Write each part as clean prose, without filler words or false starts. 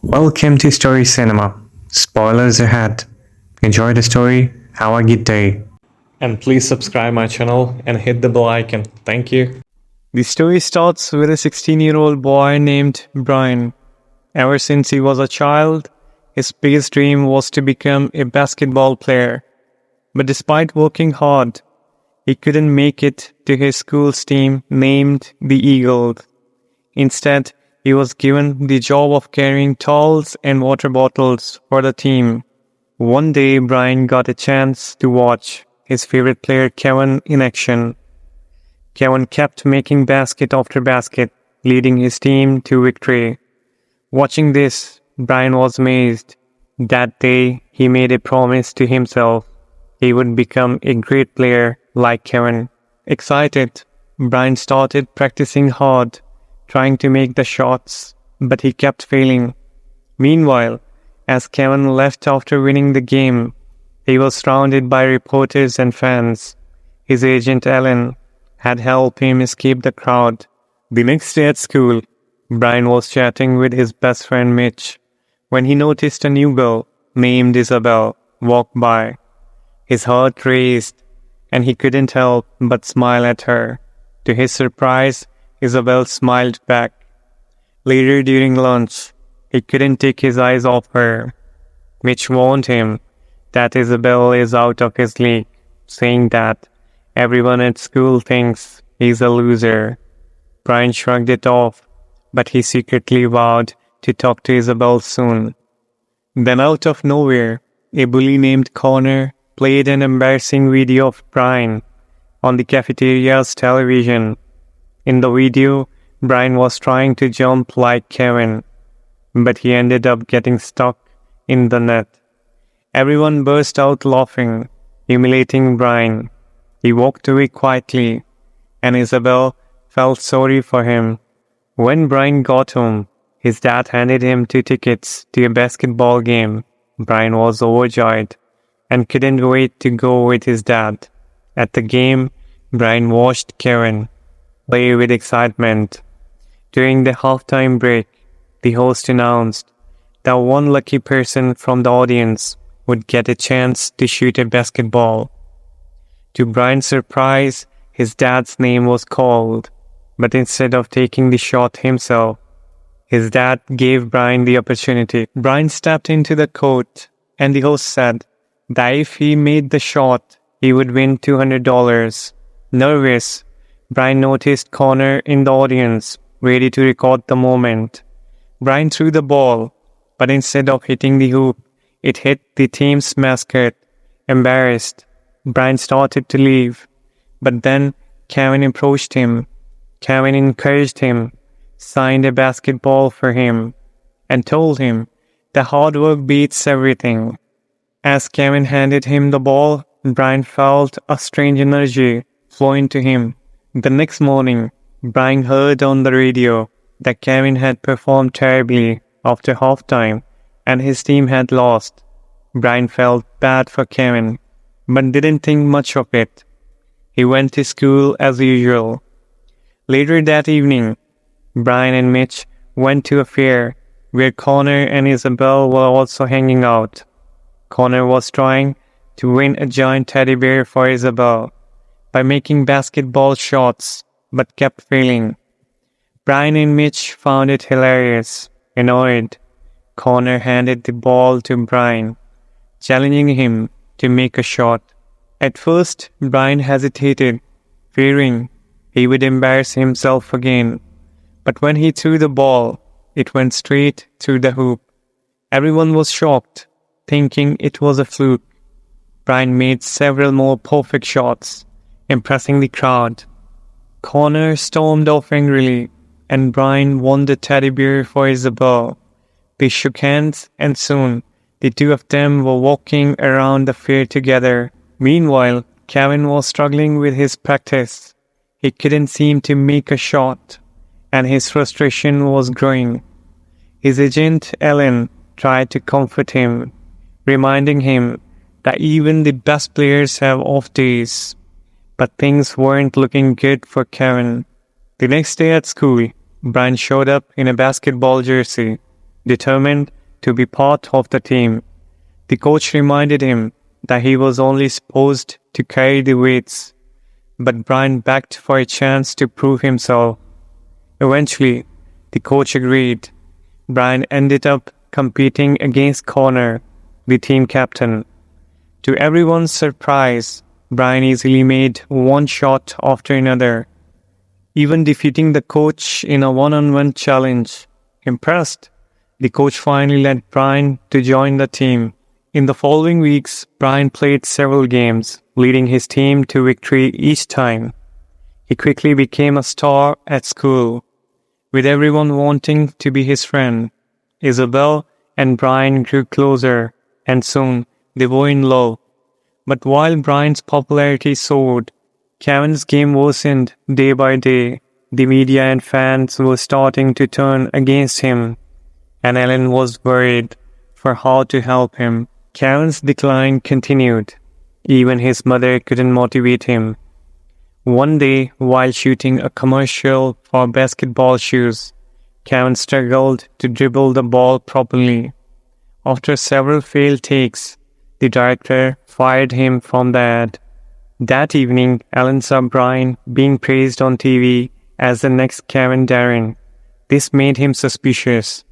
Welcome to Story Cinema. Spoilers ahead. Enjoy the story. Have a good day. And please subscribe my channel and hit the bell icon. Thank you. The story starts with a 16-year-old boy named Brian. Ever since he was a child, his biggest dream was to become a basketball player. But despite working hard, he couldn't make it to his school's team named the Eagles. Instead, he was given the job of carrying towels and water bottles for the team. One day, Brian got a chance to watch his favorite player Kevin in action. Kevin kept making basket after basket, leading his team to victory. Watching this, Brian was amazed. That day, he made a promise to himself. He would become a great player like Kevin. Excited, Brian started practicing hard, trying to make the shots, but he kept failing. Meanwhile, as Kevin left after winning the game, he was surrounded by reporters and fans. His agent Ellen had helped him escape the crowd. The next day at school, Brian was chatting with his best friend Mitch when he noticed a new girl named Isabel walk by. His heart raced, and he couldn't help but smile at her. To his surprise, Isabel smiled back. Later during lunch, he couldn't take his eyes off her. Mitch warned him that Isabel is out of his league, saying that everyone at school thinks he's a loser. Brian shrugged it off, but he secretly vowed to talk to Isabel soon. Then out of nowhere, a bully named Connor played an embarrassing video of Brian on the cafeteria's television. In the video, Brian was trying to jump like Kevin, but he ended up getting stuck in the net. Everyone burst out laughing, humiliating Brian. He walked away quietly, and Isabel felt sorry for him. When Brian got home, his dad handed him 2 tickets to a basketball game. Brian was overjoyed and couldn't wait to go with his dad. At the game, Brian watched Kevin play with excitement. During the halftime break, the host announced that one lucky person from the audience would get a chance to shoot a basketball. To Brian's surprise, his dad's name was called, but instead of taking the shot himself, his dad gave Brian the opportunity. Brian stepped into the court, and the host said that if he made the shot, he would win $200. Nervous, Brian noticed Connor in the audience, ready to record the moment. Brian threw the ball, but instead of hitting the hoop, it hit the team's mascot. Embarrassed, Brian started to leave, but then Kevin approached him. Kevin encouraged him, signed a basketball for him, and told him that hard work beats everything. As Kevin handed him the ball, Brian felt a strange energy flow into him. The next morning, Brian heard on the radio that Kevin had performed terribly after halftime and his team had lost. Brian felt bad for Kevin, but didn't think much of it. He went to school as usual. Later that evening, Brian and Mitch went to a fair where Connor and Isabel were also hanging out. Connor was trying to win a giant teddy bear for Isabel by making basketball shots, but kept failing. Brian and Mitch found it hilarious. Annoyed, Connor handed the ball to Brian, challenging him to make a shot. At first, Brian hesitated, fearing he would embarrass himself again. But when he threw the ball, it went straight through the hoop. Everyone was shocked, thinking it was a fluke. Brian made several more perfect shots, impressing the crowd. Connor stormed off angrily, and Brian won the teddy bear for Isabel. They shook hands, and soon the two of them were walking around the fair together. Meanwhile, Kevin was struggling with his practice. He couldn't seem to make a shot, and his frustration was growing. His agent, Ellen, tried to comfort him, reminding him that even the best players have off days. But things weren't looking good for Kevin. The next day at school, Brian showed up in a basketball jersey. determined to be part of the team. The coach reminded him that he was only supposed to carry the weights, but Brian begged for a chance to prove himself. Eventually, the coach agreed. Brian ended up competing against Connor, the team captain. To everyone's surprise, Brian easily made one shot after another, even defeating the coach in a one-on-one challenge. Impressed, the coach finally let Brian to join the team. In the following weeks, Brian played several games, leading his team to victory each time. He quickly became a star at school, with everyone wanting to be his friend. Isabel and Brian grew closer, and soon they were in love. But while Brian's popularity soared, Kevin's game worsened day by day. The media and fans were starting to turn against him, and Ellen was worried for how to help him. Kevin's decline continued. Even his mother couldn't motivate him. One day, while shooting a commercial for basketball shoes, Kevin struggled to dribble the ball properly. After several failed takes, the director fired him from the ad. That evening, Ellen saw Brian being praised on TV as the next Kevin Durant. This made him suspicious.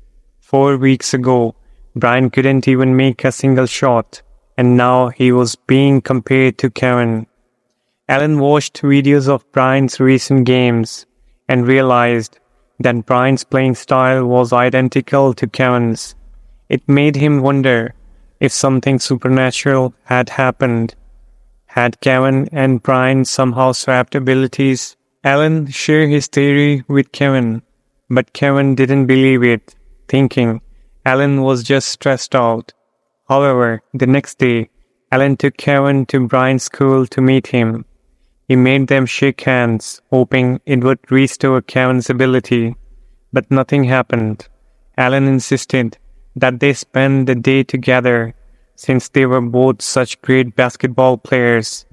4 weeks ago, Brian couldn't even make a single shot, and now he was being compared to Kevin. Ellen watched videos of Brian's recent games and realized that Brian's playing style was identical to Kevin's. It made him wonder if something supernatural had happened. Had Kevin and Brian somehow swapped abilities? Ellen shared his theory with Kevin, but Kevin didn't believe it, thinking Ellen was just stressed out. However, the next day, Ellen took Kevin to Brian's school to meet him. He made them shake hands, hoping it would restore Kevin's ability, but nothing happened. Ellen insisted that they spend the day together, since they were both such great basketball players.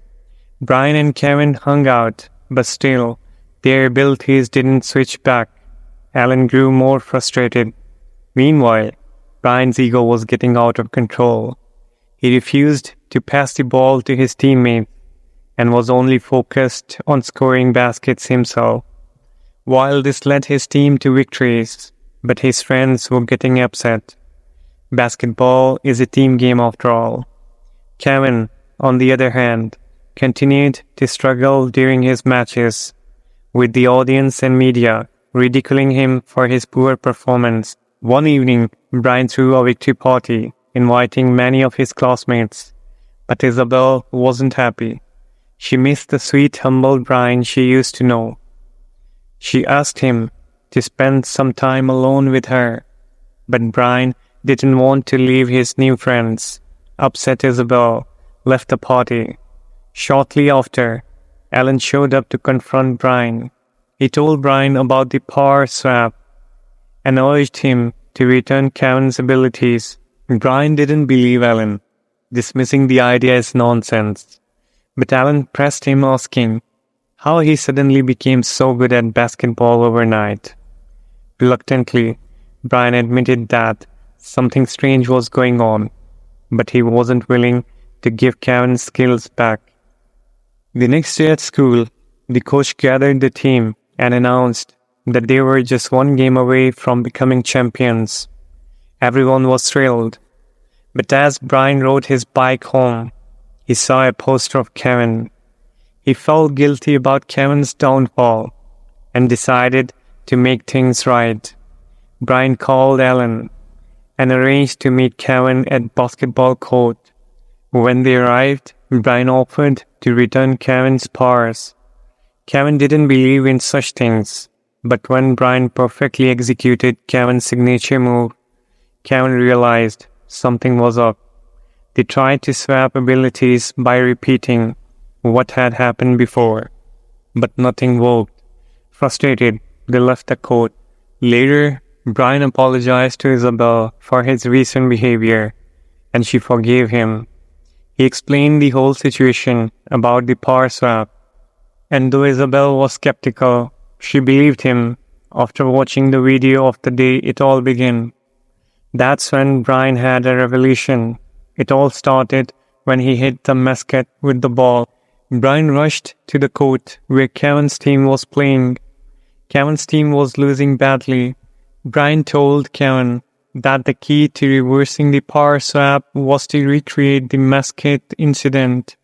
Brian and Kevin hung out, but still, their abilities didn't switch back. Ellen grew more frustrated. Meanwhile, Brian's ego was getting out of control. He refused to pass the ball to his teammates and was only focused on scoring baskets himself. While this led his team to victories, but his friends were getting upset. Basketball is a team game after all. Kevin, on the other hand, continued to struggle during his matches, with the audience and media ridiculing him for his poor performance. One evening, Brian threw a victory party, inviting many of his classmates, but Isabel wasn't happy. She missed the sweet, humble Brian she used to know. She asked him to spend some time alone with her, but Brian didn't want to leave his new friends. Upset, Isabel left the party. Shortly after, Ellen showed up to confront Brian. He told Brian about the power swap and urged him to return Kevin's abilities. Brian didn't believe Ellen, dismissing the idea as nonsense. But Ellen pressed him, asking how he suddenly became so good at basketball overnight. Reluctantly, Brian admitted that something strange was going on, but he wasn't willing to give Kevin's skills back. The next day at school, the coach gathered the team and announced that they were just one game away from becoming champions. Everyone was thrilled, but as Brian rode his bike home, he saw a poster of Kevin. He felt guilty about Kevin's downfall and decided to make things right. Brian called Ellen and arranged to meet Kevin at basketball court. When they arrived, Brian offered to return Kevin's powers. Kevin didn't believe in such things, but when Brian perfectly executed Kevin's signature move, Kevin realized something was up. They tried to swap abilities by repeating what had happened before, but nothing worked. Frustrated, they left the court. Later, Brian apologized to Isabel for his recent behavior, and she forgave him. He explained the whole situation about the power swap, and though Isabel was skeptical, she believed him after watching the video of the day it all began. That's when Brian had a revelation. It all started when he hit the mascot with the ball. Brian rushed to the court where Kevin's team was playing. Kevin's team was losing badly. Brian told Kevin that the key to reversing the power swap was to recreate the mascot incident.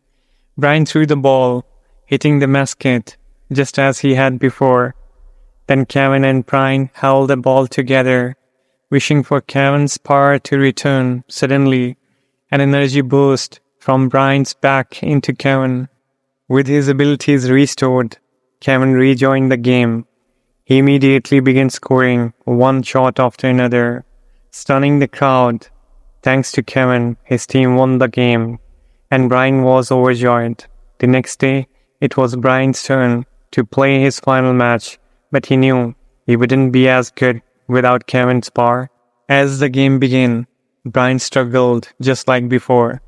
Brian threw the ball, hitting the mascot just as he had before. Then Kevin and Brian held the ball together, wishing for Kevin's power to return. Suddenly, an energy burst from Brian's back into Kevin. With his abilities restored, Kevin rejoined the game. He immediately began scoring one shot after another, stunning the crowd. Thanks to Kevin, his team won the game, and Brian was overjoyed. The next day, it was Brian's turn to play his final match, but he knew he wouldn't be as good without Kevin's power. As the game began, Brian struggled just like before.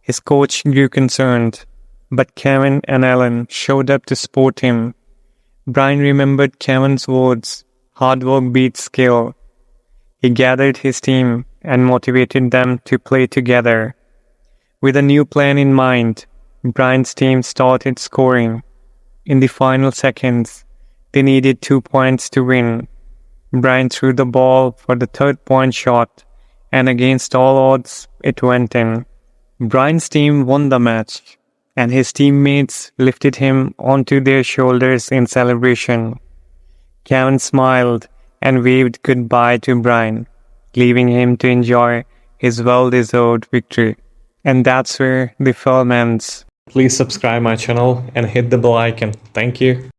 His coach grew concerned, but Kevin and Alan showed up to support him. Brian remembered Kevin's words, "Hard work beats skill." He gathered his team and motivated them to play together. With a new plan in mind, Brian's team started scoring. In the final seconds, they needed 2 points to win. Brian threw the ball for the third point shot, and against all odds, it went in. Brian's team won the match, and his teammates lifted him onto their shoulders in celebration. Kevin smiled and waved goodbye to Brian, leaving him to enjoy his well-deserved victory. And that's where the film ends. Please subscribe my channel and hit the bell icon. Thank you.